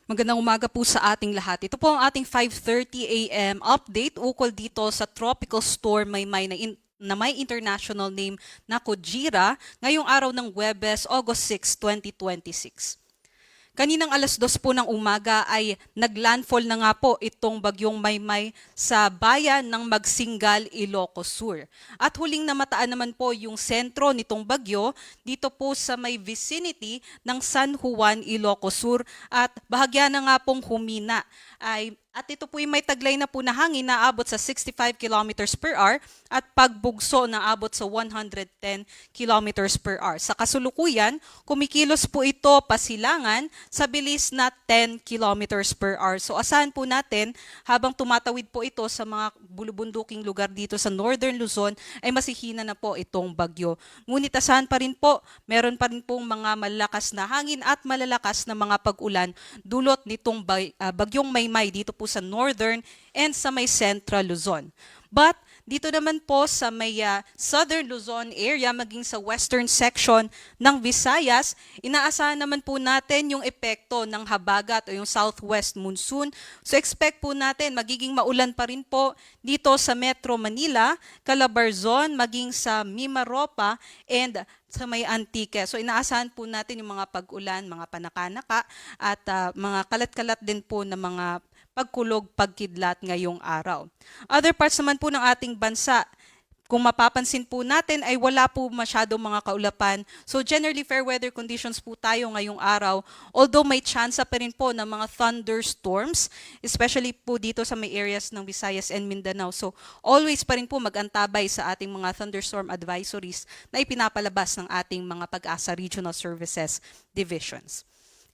Magandang umaga po sa ating lahat. Ito po ang ating 5:30 a.m. update ukol dito sa tropical storm na may international name na Kojira ngayong araw ng Huwebes, August 6, 2026. Kaninang alas 2 po ng umaga ay naglandfall na nga po itong bagyong Maymay sa bayan ng Magsingal, Ilocos Sur. At huling namataan naman po yung sentro nitong bagyo dito po sa may vicinity ng San Juan, Ilocos Sur at bahagya na nga pong humina. At ito po may taglay na po na hangin na abot sa 65 kilometers per hour at pagbugso na abot sa 110 kilometers per hour. Sa kasulukuyan, kumikilos po ito pasilangan sa bilis na 10 kilometers per hour. So asahan po natin habang tumatawid po ito sa mga bulubunduking lugar dito sa Northern Luzon ay masihina na po itong bagyo. Ngunit asahan pa rin po, meron pa rin pong mga malalakas na hangin at malalakas na mga pag-ulan dulot nitong bagyong Maymay dito po sa Northern and sa may Central Luzon. But dito naman po sa may Southern Luzon area maging sa western section ng Visayas, inaasahan naman po natin yung epekto ng habagat o yung southwest monsoon. So expect po natin magiging maulan pa rin po dito sa Metro Manila, Calabarzon, maging sa Mimaropa and sa may Antique. So inaasahan po natin yung mga pag-ulan, mga panakanaka at mga kalat-kalat din po na mga pagkulog, pagkidlat ngayong araw. Other parts naman po ng ating bansa, kung mapapansin po natin ay wala po masyadong mga kaulapan. So generally fair weather conditions po tayo ngayong araw. Although may chance pa rin po ng mga thunderstorms, especially po dito sa may areas ng Visayas and Mindanao. So always pa rin po mag-antabay sa ating mga thunderstorm advisories na ipinapalabas ng ating mga Pag-asa Regional Services Divisions.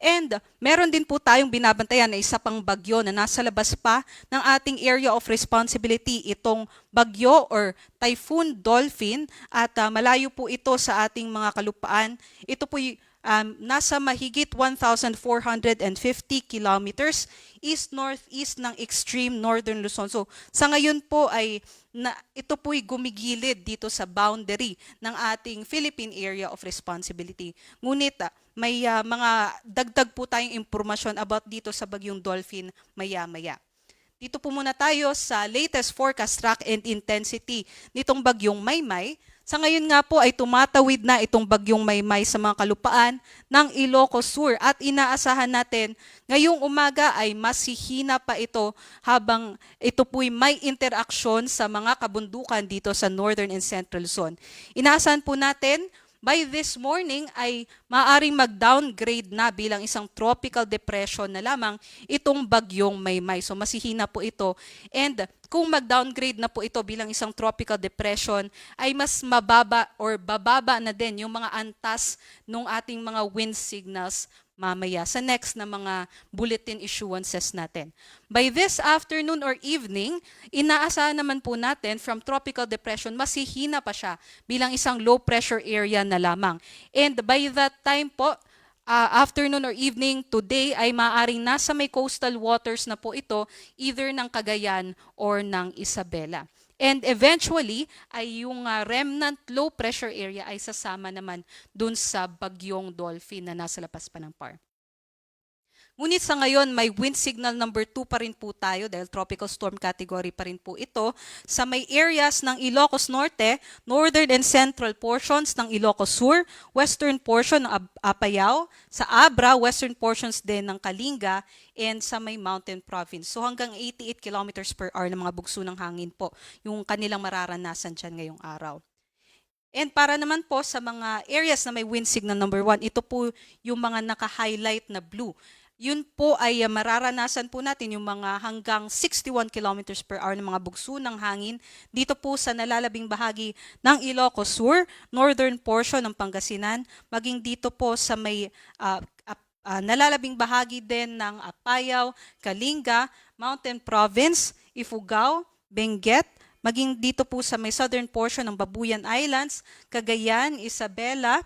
And meron din po tayong binabantayan na isa pang bagyo na nasa labas pa ng ating area of responsibility, itong bagyo or Typhoon Dolphin at malayo po ito sa ating mga kalupaan. Ito po nasa mahigit 1,450 kilometers east-northeast ng extreme northern Luzon. So sa ngayon po ay ito po'y gumigilid dito sa boundary ng ating Philippine Area of Responsibility. Ngunit may mga dagdag po tayong impormasyon about dito sa bagyong Dolphin maya-maya. Dito po muna tayo sa latest forecast track and intensity nitong bagyong Maymay. Sa ngayon nga po ay tumatawid na itong bagyong Maymay sa mga kalupaan ng Ilocos Sur at inaasahan natin ngayong umaga ay masihina pa ito habang ito po'y may interaksyon sa mga kabundukan dito sa Northern and Central Luzon. Inaasahan po natin by this morning ay maaaring mag-downgrade na bilang isang tropical depression na lamang itong bagyong Maymay. So masihina po ito. And kung mag-downgrade na po ito bilang isang tropical depression, ay mas mababa or bababa na din yung mga antas ng ating mga wind signals mamaya sa next na mga bulletin issuances natin. By this afternoon or evening, inaasahan naman po natin from tropical depression, masihina pa siya bilang isang low pressure area na lamang. And by that time po, afternoon or evening today ay maaaring nasa may coastal waters na po ito either ng Cagayan or ng Isabela. And eventually, ay yung remnant low pressure area ay sasama naman dun sa bagyong Dolphin na nasa lapas pa ng PAR. Ngunit sa ngayon, may wind signal number 2 pa rin po tayo dahil tropical storm category pa rin po ito sa may areas ng Ilocos Norte, northern and central portions ng Ilocos Sur, western portion ng Apayao, sa Abra, western portions din ng Kalinga, and sa may mountain province. So hanggang 88 kilometers per hour ng mga bugso ng hangin po yung kanilang mararanasan dyan ngayong araw. And para naman po sa mga areas na may wind signal number 1, ito po yung mga naka-highlight na blue. Yun po ay mararanasan po natin yung mga hanggang 61 kilometers per hour ng mga bugso ng hangin dito po sa nalalabing bahagi ng Ilocos Sur, northern portion ng Pangasinan, maging dito po sa may nalalabing bahagi din ng Apayao, Kalinga, Mountain Province, Ifugao, Benguet, maging dito po sa may southern portion ng Babuyan Islands, Cagayan, Isabela,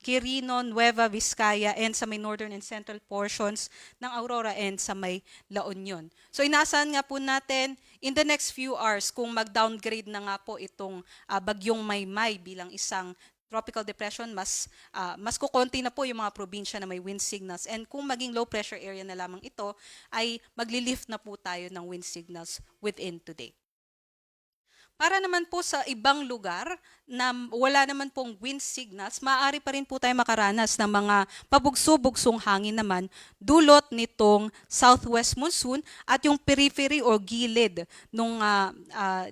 Quirino, Nueva Vizcaya, and sa may northern and central portions ng Aurora and sa may La Union. So inaasahan nga po natin in the next few hours kung mag-downgrade na nga po itong bagyong Maymay bilang isang tropical depression, mas kukonti na po yung mga probinsya na may wind signals. And kung maging low pressure area na lamang ito, ay maglilift na po tayo ng wind signals within today. Para naman po sa ibang lugar na wala naman pong wind signals, maaari pa rin po tayo makaranas ng mga pabugso-bugsong hangin naman dulot nitong southwest monsoon at yung periphery o gilid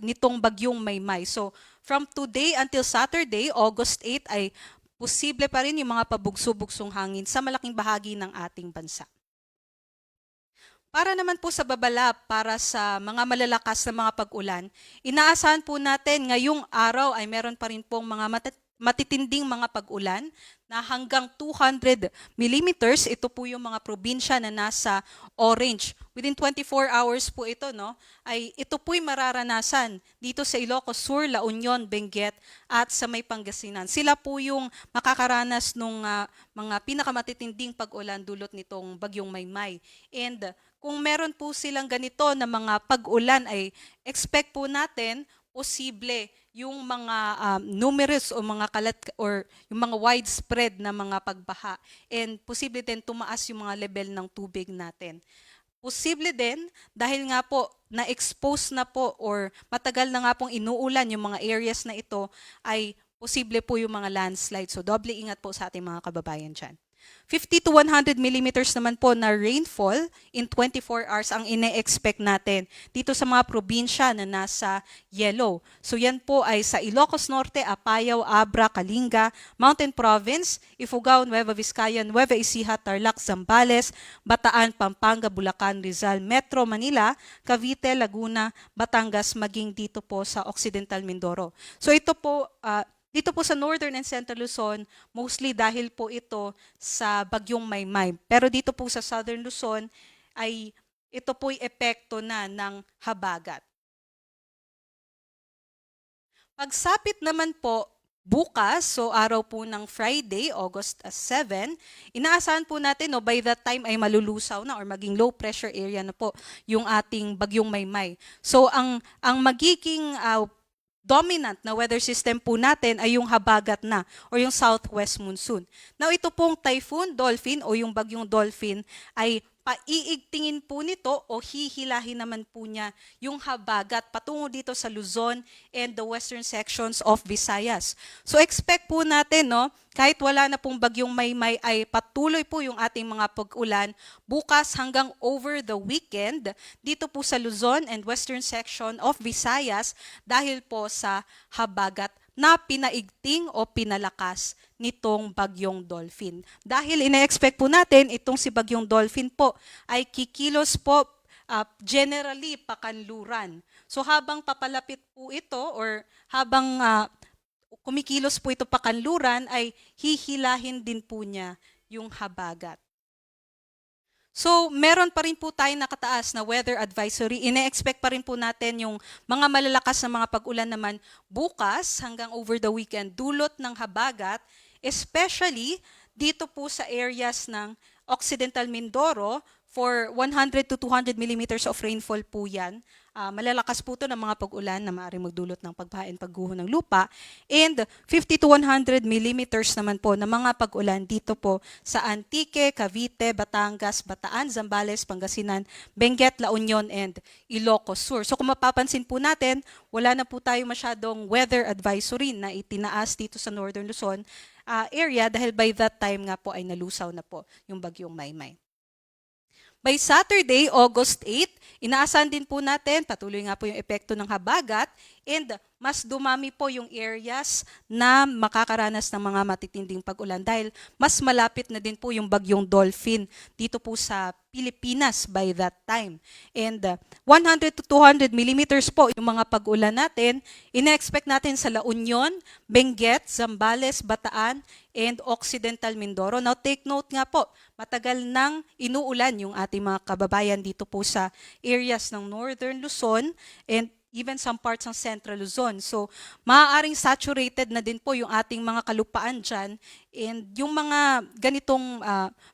nitong bagyong Maymay. So from today until Saturday, August 8, ay posible pa rin yung mga pabugso-bugsong hangin sa malaking bahagi ng ating bansa. Para naman po sa babala para sa mga malalakas na mga pag-ulan, inaasahan po natin ngayong araw ay meron pa rin pong mga matitinding mga pag-ulan na hanggang 200 millimeters. Ito po yung mga probinsya na nasa orange. Within 24 hours po ito, no? Ay ito po'y mararanasan dito sa Ilocos Sur, La Union, Benguet at sa may Pangasinan. Sila po yung makakaranas ng mga pinakamatitinding pag-ulan dulot nitong bagyong Maymay. And kung meron po silang ganito na mga pag-ulan ay expect po natin posible yung mga numerous o mga kalat or yung mga widespread na mga pagbaha, and posible din tumaas yung mga level ng tubig natin. Posible din dahil nga po na-expose na po or matagal na nga pong inuulan yung mga areas na ito, ay posible po yung mga landslide. So doble ingat po sa ating mga kababayan dyan. 50 to 100 millimeters naman po na rainfall in 24 hours ang ine-expect natin dito sa mga probinsya na nasa yellow. So yan po ay sa Ilocos Norte, Apayao, Abra, Kalinga, Mountain Province, Ifugao, Nueva Vizcaya, Nueva Ecija, Tarlac, Zambales, Bataan, Pampanga, Bulacan, Rizal, Metro Manila, Cavite, Laguna, Batangas, maging dito po sa Occidental Mindoro. So ito po, dito po sa Northern and Central Luzon, mostly dahil po ito sa bagyong Maymay. Pero dito po sa Southern Luzon, ay ito po'y epekto na ng habagat. Pagsapit naman po bukas, so araw po ng Friday, August 7, inaasahan po natin by that time ay malulusaw na or maging low pressure area na po yung ating bagyong Maymay. So ang magiging dominant na weather system po natin ay yung habagat na o yung southwest monsoon. Now ito pong typhoon Dolphin o yung bagyong Dolphin ay paiigtingin po nito o hihilahin naman po niya yung habagat patungo dito sa Luzon and the western sections of Visayas. So expect po natin, no, kahit wala na pong bagyong Maymay, ay patuloy po yung ating mga pag-ulan bukas hanggang over the weekend dito po sa Luzon and western section of Visayas dahil po sa habagat na pinaigting o pinalakas nitong bagyong Dolphin. Dahil ina-expect po natin itong si bagyong Dolphin po ay kikilos po generally pakanluran. So habang papalapit po ito or habang kumikilos po ito pakanluran, ay hihilahin din po niya yung habagat. So, meron pa rin po tayo nakataas na weather advisory. Ine-expect pa rin po natin yung mga malalakas na mga pag-ulan naman bukas hanggang over the weekend dulot ng habagat, especially dito po sa areas ng Occidental Mindoro. For 100 to 200 millimeters of rainfall po yan. Malalakas po ito ng mga pag-ulan na maaaring magdulot ng pagbaha and pagguho ng lupa. And 50 to 100 millimeters naman po ng mga pag-ulan dito po sa Antique, Cavite, Batangas, Bataan, Zambales, Pangasinan, Benguet, La Union, and Ilocos Sur. So kung mapapansin po natin, wala na po tayo masyadong weather advisory na itinaas dito sa Northern Luzon area dahil by that time nga po ay nalusaw na po yung bagyong Maymay. By Saturday, August 8, inaasahan din po natin, patuloy nga po yung epekto ng habagat, and mas dumami po yung areas na makakaranas ng mga matitinding pag-ulan dahil mas malapit na din po yung bagyong Dolphin dito po sa Pilipinas by that time. And 100 to 200 millimeters po yung mga pag-ulan natin. Ina-expect natin sa La Union, Benguet, Zambales, Bataan, and Occidental Mindoro. Now take note nga po, matagal nang inuulan yung ating mga kababayan dito po sa areas ng Northern Luzon and even some parts ng Central Luzon. So, maaaring saturated na din po yung ating mga kalupaan dyan And yung mga ganitong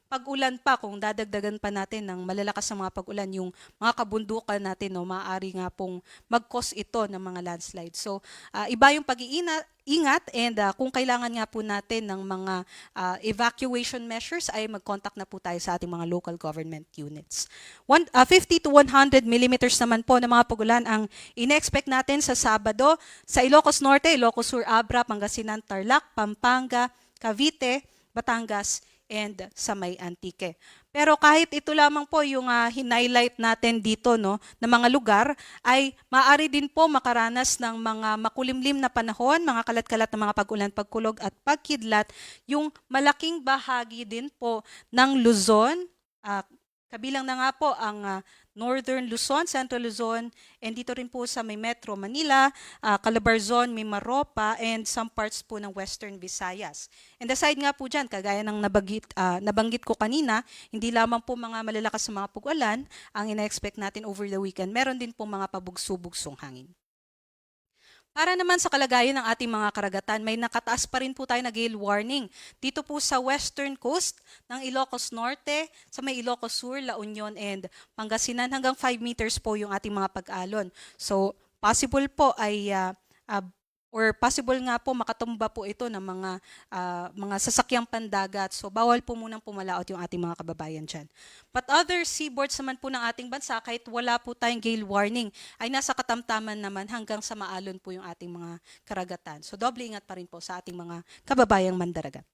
pag-ulan pa, kung dadagdagan pa natin ng malalakas na mga pag-ulan, yung mga kabundukan natin, no, maaari nga pong mag-cause ito ng mga landslide. So, iba yung pag-iingat and kung kailangan nga po natin ng mga evacuation measures ay mag-contact na po tayo sa ating mga local government units. 50 to 100 millimeters naman po ng mga pag-ulan ang ine-expect natin sa Sabado sa Ilocos Norte, Ilocos Sur, Abra, Pangasinan, Tarlac, Pampanga, Cavite, Batangas, and sa May Antique. Pero kahit ito lamang po yung hinighlight natin dito, no, na mga lugar, ay maaari din po makaranas ng mga makulimlim na panahon, mga kalat-kalat na mga pag-ulan, pagkulog at pagkidlat, yung malaking bahagi din po ng Luzon, kabilang na nga po ang Northern Luzon, Central Luzon, and dito rin po sa may Metro Manila, Calabarzon, Mimaropa, and some parts po ng Western Visayas. And aside nga po dyan, kagaya ng nabanggit ko kanina, hindi lamang po mga malalakas na mga pag-ulan ang ina-expect natin over the weekend, meron din po mga pabugso-bugsong hangin. Para naman sa kalagayan ng ating mga karagatan, may nakataas pa rin po tayo na gale warning. Dito po sa western coast ng Ilocos Norte, sa may Ilocos Sur, La Union, and Pangasinan, hanggang 5 meters po yung ating mga pag-alon. So, possible po ay or possible nga po makatumba po ito ng mga sasakyang pandagat. So bawal po munang pumalaot yung ating mga kababayan dyan. But other seaboards naman po ng ating bansa, kahit wala po tayong gale warning, ay nasa katamtaman naman hanggang sa maalon po yung ating mga karagatan. So doble ingat pa rin po sa ating mga kababayang mandaragat.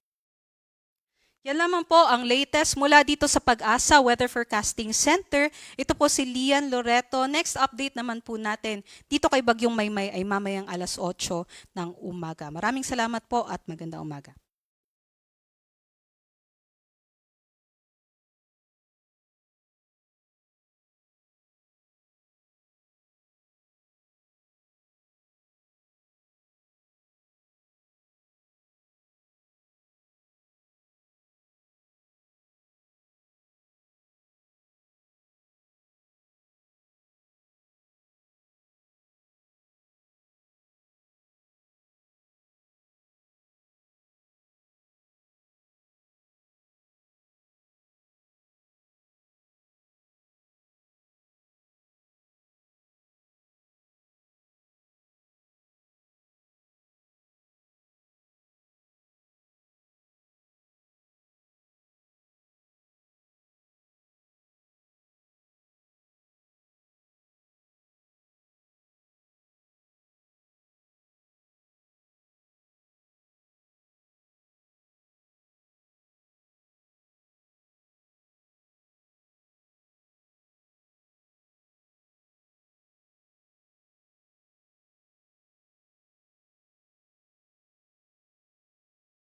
Yan lamang po ang latest mula dito sa Pag-asa Weather Forecasting Center. Ito po si Lian Loreto. Next update naman po natin dito kay Bagyong Maymay ay mamayang 8:00 ng umaga. Maraming salamat po at magandang umaga.